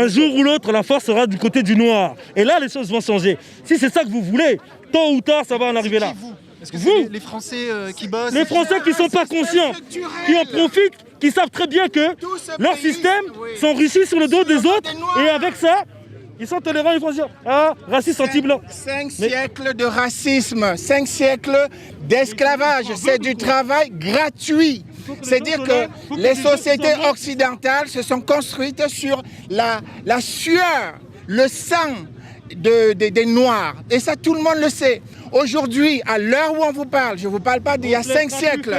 un jour ou l'autre, la force sera du côté du noir. Et là, les choses vont changer. Si c'est ça que vous voulez, tôt ou tard, ça va en arriver là. Est-ce que c'est les Français qui bossent? Les Français qui ne sont pas conscients, qui en profitent, qui savent très bien que leur système s'enrichit sur le dos des autres. Et avec ça, ils sont tolérants, ils vont dire « Ah, raciste anti-blanc ». 5 siècles de racisme, 5 siècles d'esclavage, c'est du travail gratuit. C'est-à-dire que les sociétés occidentales se sont construites sur la sueur, le sang des Noirs. Et ça, tout le monde le sait. Aujourd'hui, à l'heure où on vous parle, je ne vous parle pas d'il y a 5 siècles,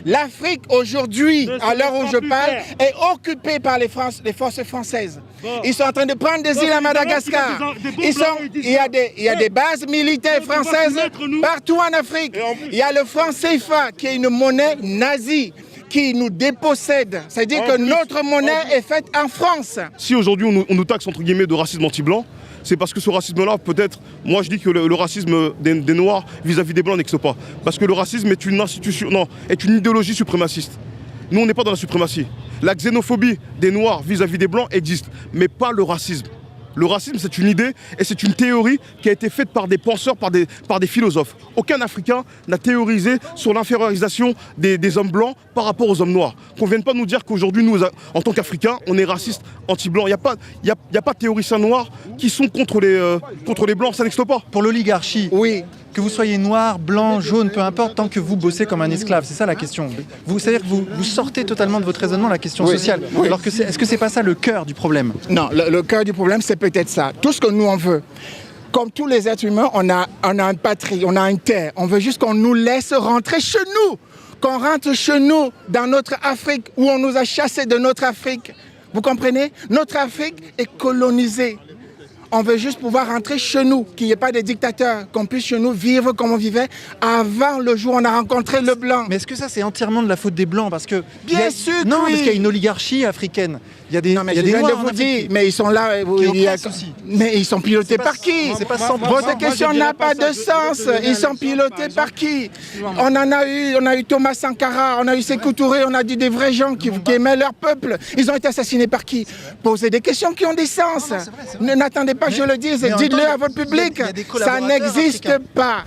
l'Afrique aujourd'hui, à l'heure où je parle, est occupée par les forces françaises. Ils sont en train de prendre des îles à Madagascar. Il y a des bases militaires françaises partout en Afrique. Il y a le franc CFA qui est une monnaie nazie qui nous dépossède. C'est-à-dire que notre monnaie est faite en France. Si aujourd'hui on nous taxe entre guillemets de racisme anti-blanc, c'est parce que ce racisme-là, peut-être, moi je dis que le racisme des Noirs vis-à-vis des Blancs n'existe pas. Parce que le racisme est une institution, non, est une idéologie suprémaciste. Nous, on n'est pas dans la suprématie. La xénophobie des Noirs vis-à-vis des Blancs existe, mais pas le racisme. Le racisme, c'est une idée et c'est une théorie qui a été faite par des penseurs, par des philosophes. Aucun Africain n'a théorisé sur l'infériorisation des hommes blancs par rapport aux hommes noirs. Qu'on ne vienne pas nous dire qu'aujourd'hui, nous, en tant qu'Africains, on est raciste, anti-blanc. Il n'y a pas de théoriciens noirs qui sont contre les blancs, ça n'existe pas. Pour l'oligarchie, oui. Que vous soyez noir, blanc, jaune, peu importe, tant que vous bossez comme un esclave, c'est ça la question. C'est-à-dire que vous sortez totalement de votre raisonnement la question sociale. Oui. Alors que est-ce que c'est pas ça le cœur du problème? Non, le cœur du problème, c'est peut-être ça. Tout ce que nous, on veut. Comme tous les êtres humains, on a une patrie, on a une terre. On veut juste qu'on nous laisse rentrer chez nous. Qu'on rentre chez nous, dans notre Afrique, où on nous a chassés de notre Afrique. Vous comprenez? Notre Afrique est colonisée. On veut juste pouvoir rentrer chez nous, qu'il n'y ait pas de dictateurs, qu'on puisse chez nous vivre comme on vivait avant le jour où on a rencontré le blanc. Mais est-ce que ça, c'est entièrement de la faute des Blancs? Parce que Bien sûr que non, oui. parce qu'il y a une oligarchie africaine. Il y a des, Non, mais il y a je des viens de Noirs en vous dire, Afrique mais ils sont là. aussi. Mais ils sont pilotés par qui? C'est pas 100%. Votre question n'a pas de sens. Ils sont pilotés par qui? On a eu Thomas Sankara, on a eu Sékou Touré, on a dit des vrais gens qui aimaient leur peuple. Ils ont été assassinés par qui? Posez des questions qui ont des sens. N'attendez pas que je le dise, dites-le à votre public. Ça n'existe pas.